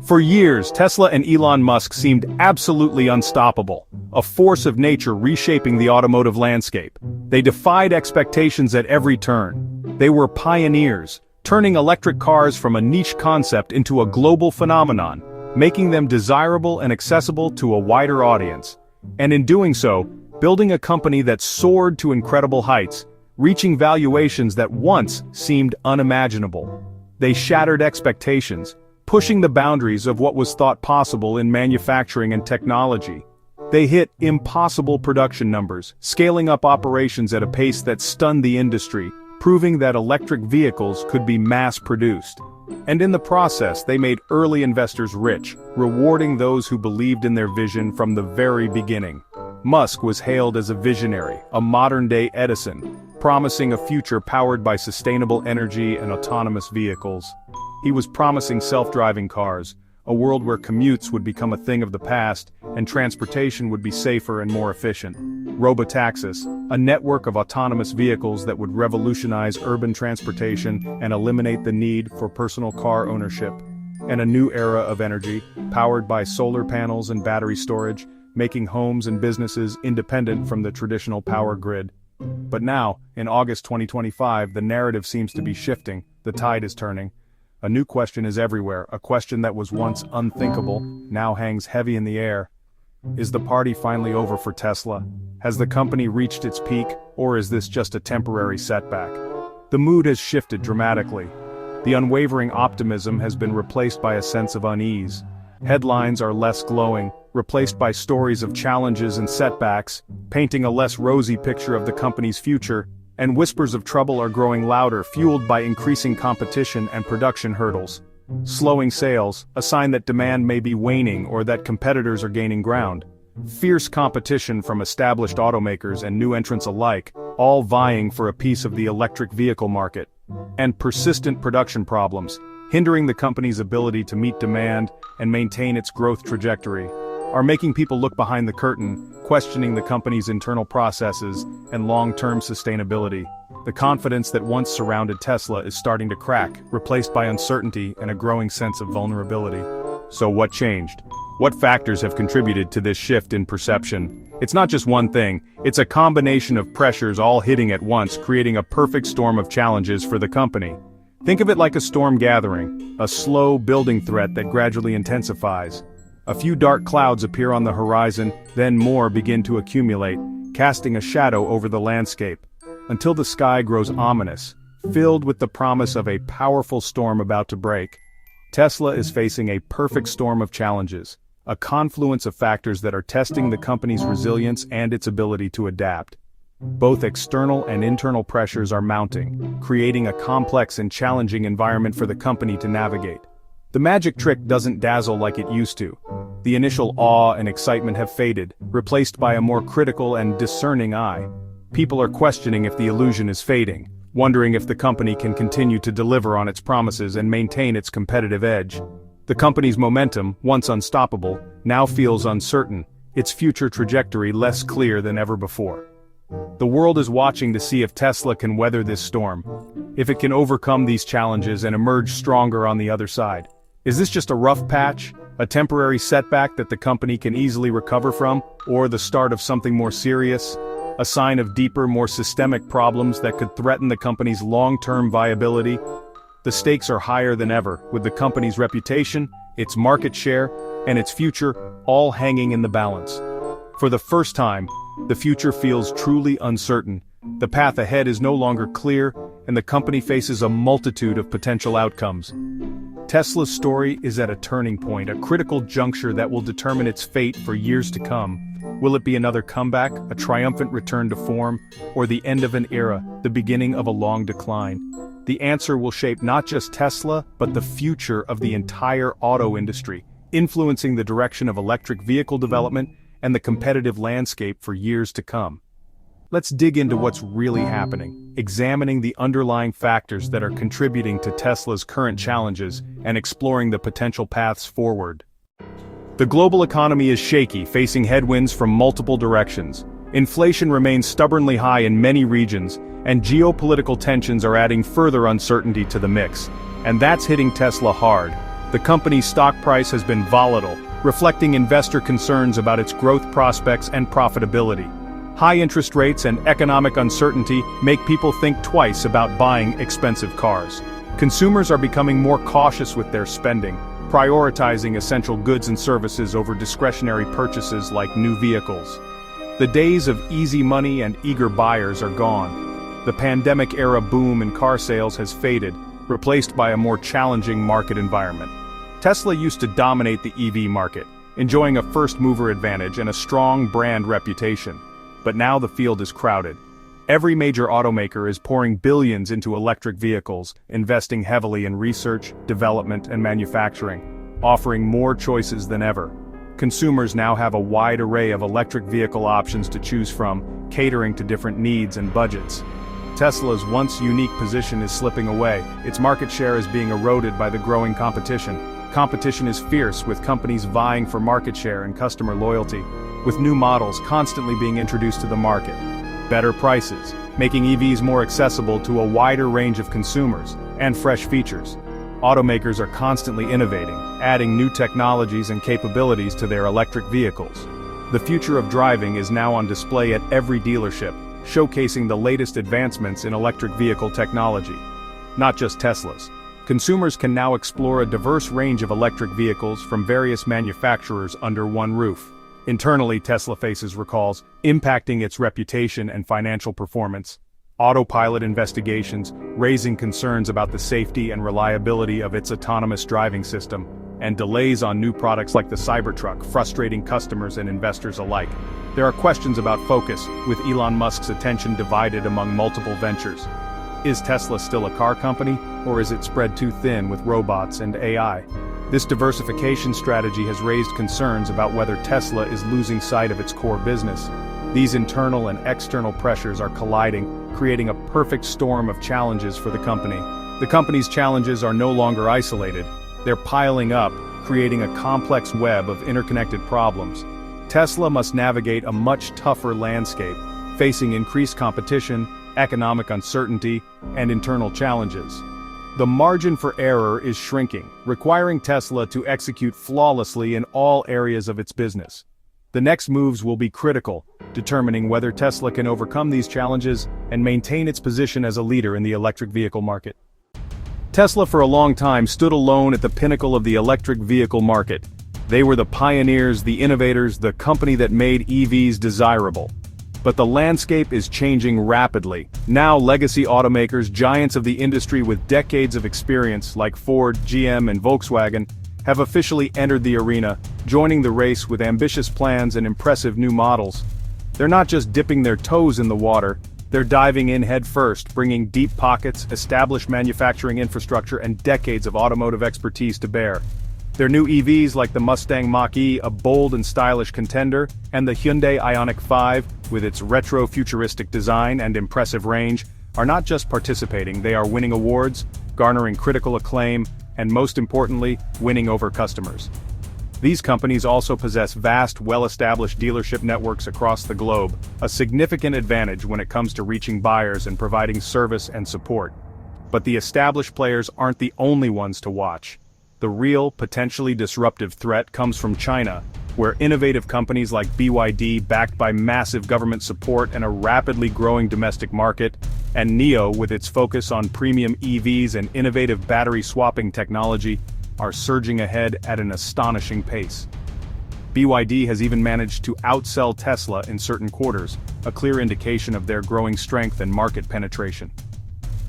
For years, Tesla and Elon Musk seemed absolutely unstoppable, a force of nature reshaping the automotive landscape. They defied expectations at every turn. They were pioneers, turning electric cars from a niche concept into a global phenomenon, making them desirable and accessible to a wider audience. And in doing so, building a company that soared to incredible heights, reaching valuations that once seemed unimaginable. They shattered expectations, pushing the boundaries of what was thought possible in manufacturing and technology. They hit impossible production numbers, scaling up operations at a pace that stunned the industry, proving that electric vehicles could be mass-produced. And in the process, they made early investors rich, rewarding those who believed in their vision from the very beginning. Musk was hailed as a visionary, a modern-day Edison, promising a future powered by sustainable energy and autonomous vehicles. He was promising self-driving cars, a world where commutes would become a thing of the past, and transportation would be safer and more efficient. Robotaxis, a network of autonomous vehicles that would revolutionize urban transportation and eliminate the need for personal car ownership. And a new era of energy, powered by solar panels and battery storage, making homes and businesses independent from the traditional power grid. But now, in August 2025, the narrative seems to be shifting, the tide is turning. A new question is everywhere, a question that was once unthinkable, now hangs heavy in the air. Is the party finally over for Tesla? Has the company reached its peak, or is this just a temporary setback? The mood has shifted dramatically. The unwavering optimism has been replaced by a sense of unease. Headlines are less glowing, replaced by stories of challenges and setbacks, painting a less rosy picture of the company's future, and whispers of trouble are growing louder, fueled by increasing competition and production hurdles. Slowing sales, a sign that demand may be waning or that competitors are gaining ground. Fierce competition from established automakers and new entrants alike, all vying for a piece of the electric vehicle market. And persistent production problems, hindering the company's ability to meet demand and maintain its growth trajectory, are making people look behind the curtain, questioning the company's internal processes and long-term sustainability. The confidence that once surrounded Tesla is starting to crack, replaced by uncertainty and a growing sense of vulnerability. So what changed? What factors have contributed to this shift in perception? It's not just one thing, it's a combination of pressures all hitting at once, creating a perfect storm of challenges for the company. Think of it like a storm gathering, a slow building threat that gradually intensifies. A few dark clouds appear on the horizon, then more begin to accumulate, casting a shadow over the landscape, until the sky grows ominous, filled with the promise of a powerful storm about to break. Tesla is facing a perfect storm of challenges, a confluence of factors that are testing the company's resilience and its ability to adapt. Both external and internal pressures are mounting, creating a complex and challenging environment for the company to navigate. The magic trick doesn't dazzle like it used to. The initial awe and excitement have faded, replaced by a more critical and discerning eye. People are questioning if the illusion is fading, wondering if the company can continue to deliver on its promises and maintain its competitive edge. The company's momentum, once unstoppable, now feels uncertain, its future trajectory less clear than ever before. The world is watching to see if Tesla can weather this storm, if it can overcome these challenges and emerge stronger on the other side. Is this just a rough patch, a temporary setback that the company can easily recover from, or the start of something more serious? A sign of deeper, more systemic problems that could threaten the company's long-term viability? The stakes are higher than ever, with the company's reputation, its market share, and its future all hanging in the balance. For the first time, the future feels truly uncertain. The path ahead is no longer clear, and the company faces a multitude of potential outcomes. Tesla's story is at a turning point, a critical juncture that will determine its fate for years to come. Will it be another comeback, a triumphant return to form, or the end of an era, the beginning of a long decline? The answer will shape not just Tesla, but the future of the entire auto industry, influencing the direction of electric vehicle development and the competitive landscape for years to come. Let's dig into what's really happening, examining the underlying factors that are contributing to Tesla's current challenges and exploring the potential paths forward. The global economy is shaky, facing headwinds from multiple directions. Inflation remains stubbornly high in many regions, and geopolitical tensions are adding further uncertainty to the mix. And that's hitting Tesla hard. The company's stock price has been volatile, reflecting investor concerns about its growth prospects and profitability. High interest rates and economic uncertainty make people think twice about buying expensive cars. Consumers are becoming more cautious with their spending, prioritizing essential goods and services over discretionary purchases like new vehicles. The days of easy money and eager buyers are gone. The pandemic-era boom in car sales has faded, replaced by a more challenging market environment. Tesla used to dominate the EV market, enjoying a first-mover advantage and a strong brand reputation. But now the field is crowded. Every major automaker is pouring billions into electric vehicles, investing heavily in research, development, and manufacturing, offering more choices than ever. Consumers now have a wide array of electric vehicle options to choose from, catering to different needs and budgets. Tesla's once unique position is slipping away. Its market share is being eroded by the growing competition. Competition is fierce, with companies vying for market share and customer loyalty, with new models constantly being introduced to the market. Better prices, making EVs more accessible to a wider range of consumers, and fresh features. Automakers are constantly innovating, adding new technologies and capabilities to their electric vehicles. The future of driving is now on display at every dealership, showcasing the latest advancements in electric vehicle technology. Not just Teslas. Consumers can now explore a diverse range of electric vehicles from various manufacturers under one roof. Internally, Tesla faces recalls, impacting its reputation and financial performance. Autopilot investigations, raising concerns about the safety and reliability of its autonomous driving system, and delays on new products like the Cybertruck, frustrating customers and investors alike. There are questions about focus, with Elon Musk's attention divided among multiple ventures. Is Tesla still a car company, or is it spread too thin with robots and AI? This diversification strategy has raised concerns about whether Tesla is losing sight of its core business. These internal and external pressures are colliding, creating a perfect storm of challenges for the company. The company's challenges are no longer isolated. They're piling up, creating a complex web of interconnected problems. Tesla must navigate a much tougher landscape, facing increased competition, economic uncertainty, and internal challenges. The margin for error is shrinking, requiring Tesla to execute flawlessly in all areas of its business. The next moves will be critical, determining whether Tesla can overcome these challenges and maintain its position as a leader in the electric vehicle market. Tesla for a long time stood alone at the pinnacle of the electric vehicle market. They were the pioneers, the innovators, the company that made EVs desirable. But the landscape is changing rapidly. Now legacy automakers, giants of the industry with decades of experience like Ford, GM, and Volkswagen, have officially entered the arena, joining the race with ambitious plans and impressive new models. They're not just dipping their toes in the water, they're diving in head first, bringing deep pockets, established manufacturing infrastructure, and decades of automotive expertise to bear. Their new EVs like the Mustang Mach-E, a bold and stylish contender, and the Hyundai Ioniq 5, with its retro-futuristic design and impressive range, are not just participating, they are winning awards, garnering critical acclaim, and most importantly, winning over customers. These companies also possess vast, well-established dealership networks across the globe, a significant advantage when it comes to reaching buyers and providing service and support. But the established players aren't the only ones to watch. The real, potentially disruptive threat comes from China, where innovative companies like BYD, backed by massive government support and a rapidly growing domestic market, and NIO, with its focus on premium EVs and innovative battery swapping technology, are surging ahead at an astonishing pace. BYD has even managed to outsell Tesla in certain quarters, a clear indication of their growing strength and market penetration.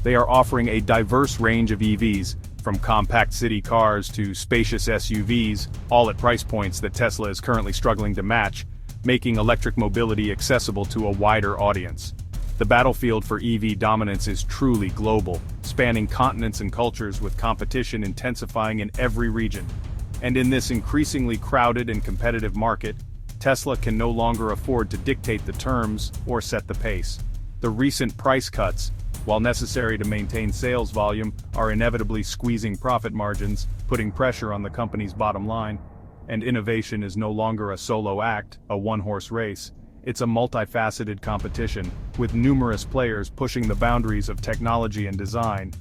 They are offering a diverse range of EVs, from compact city cars to spacious SUVs, all at price points that Tesla is currently struggling to match, making electric mobility accessible to a wider audience. The battlefield for EV dominance is truly global, spanning continents and cultures, with competition intensifying in every region. And in this increasingly crowded and competitive market, Tesla can no longer afford to dictate the terms or set the pace. The recent price cuts, while necessary to maintain sales volume, are inevitably squeezing profit margins, putting pressure on the company's bottom line. And innovation is no longer a solo act, a one-horse race. It's a multifaceted competition, with numerous players pushing the boundaries of technology and design.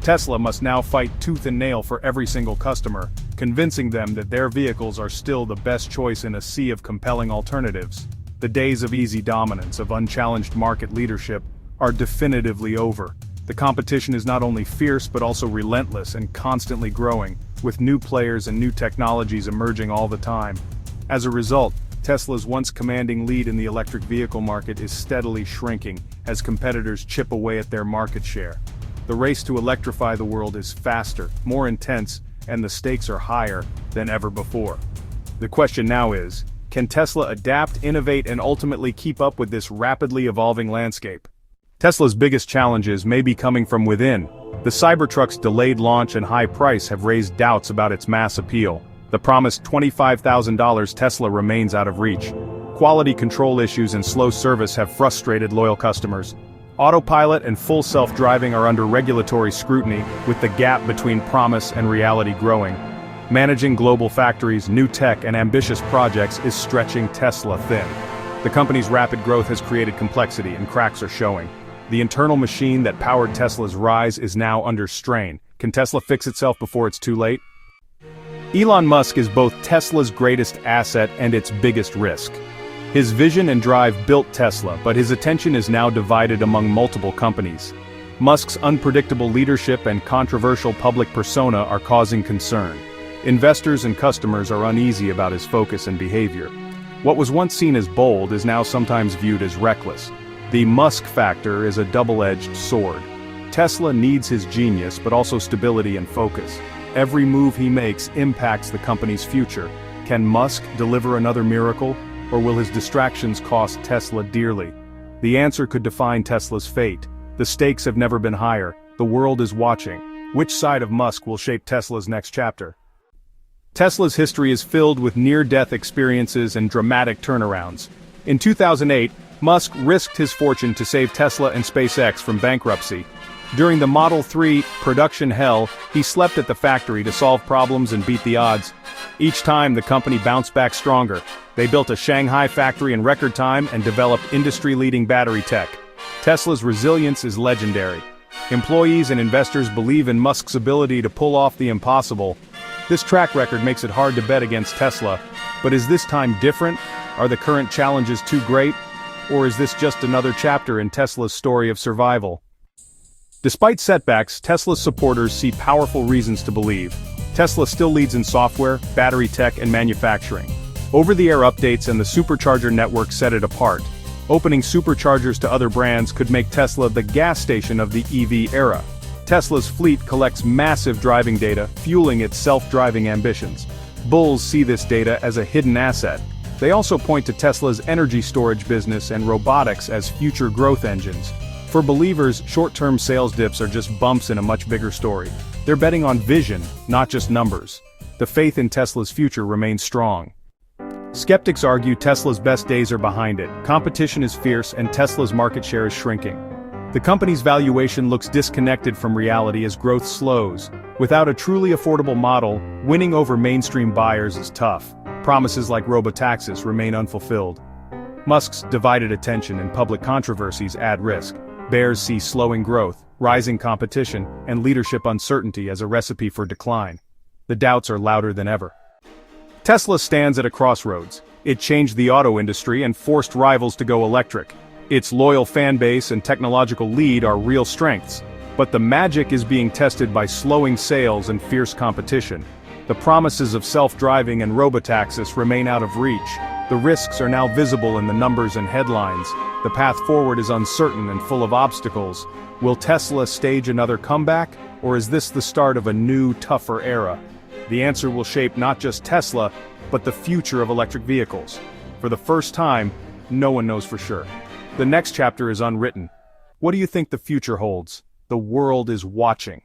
Tesla must now fight tooth and nail for every single customer, convincing them that their vehicles are still the best choice in a sea of compelling alternatives. The days of easy dominance, of unchallenged market leadership, are definitively over. The competition is not only fierce but also relentless and constantly growing, with new players and new technologies emerging all the time. As a result, Tesla's once commanding lead in the electric vehicle market is steadily shrinking as competitors chip away at their market share. The race to electrify the world is faster, more intense, and the stakes are higher than ever before. The question now is, can Tesla adapt, innovate, and ultimately keep up with this rapidly evolving landscape? Tesla's biggest challenges may be coming from within. The Cybertruck's delayed launch and high price have raised doubts about its mass appeal. The promised $25,000 Tesla remains out of reach. Quality control issues and slow service have frustrated loyal customers. Autopilot and full self-driving are under regulatory scrutiny, with the gap between promise and reality growing. Managing global factories, new tech, and ambitious projects is stretching Tesla thin. The company's rapid growth has created complexity, and cracks are showing. The internal machine that powered Tesla's rise is now under strain. Can Tesla fix itself before it's too late? Elon Musk is both Tesla's greatest asset and its biggest risk. His vision and drive built Tesla, but his attention is now divided among multiple companies. Musk's unpredictable leadership and controversial public persona are causing concern. Investors and customers are uneasy about his focus and behavior. What was once seen as bold is now sometimes viewed as reckless. The Musk factor is a double-edged sword. Tesla needs his genius, but also stability and focus. Every move he makes impacts the company's future. Can Musk deliver another miracle, or will his distractions cost Tesla dearly? The answer could define Tesla's fate. The stakes have never been higher. The world is watching. Which side of Musk will shape Tesla's next chapter? Tesla's history is filled with near-death experiences and dramatic turnarounds. In 2008, Musk risked his fortune to save Tesla and SpaceX from bankruptcy. During the Model 3 production hell, he slept at the factory to solve problems and beat the odds. Each time, the company bounced back stronger. They built a Shanghai factory in record time and developed industry-leading battery tech. Tesla's resilience is legendary. Employees and investors believe in Musk's ability to pull off the impossible. This track record makes it hard to bet against Tesla. But is this time different? Are the current challenges too great? Or is this just another chapter in Tesla's story of survival? Despite setbacks, Tesla's supporters see powerful reasons to believe. Tesla still leads in software, battery tech, and manufacturing. Over-the-air updates and the supercharger network set it apart. Opening superchargers to other brands could make Tesla the gas station of the EV era. Tesla's fleet collects massive driving data, fueling its self-driving ambitions. Bulls see this data as a hidden asset. They also point to Tesla's energy storage business and robotics as future growth engines. For believers, short-term sales dips are just bumps in a much bigger story. They're betting on vision, not just numbers. The faith in Tesla's future remains strong. Skeptics argue Tesla's best days are behind it. Competition is fierce and Tesla's market share is shrinking. The company's valuation looks disconnected from reality as growth slows. Without a truly affordable model, winning over mainstream buyers is tough. Promises like robotaxis remain unfulfilled. Musk's divided attention and public controversies add risk. Bears see slowing growth, rising competition, and leadership uncertainty as a recipe for decline. The doubts are louder than ever. Tesla stands at a crossroads. It changed the auto industry and forced rivals to go electric. Its loyal fan base and technological lead are real strengths. But the magic is being tested by slowing sales and fierce competition. The promises of self-driving and robotaxis remain out of reach. The risks are now visible in the numbers and headlines. The path forward is uncertain and full of obstacles. Will Tesla stage another comeback, or is this the start of a new, tougher era? The answer will shape not just Tesla, but the future of electric vehicles. For the first time, no one knows for sure. The next chapter is unwritten. What do you think the future holds? The world is watching.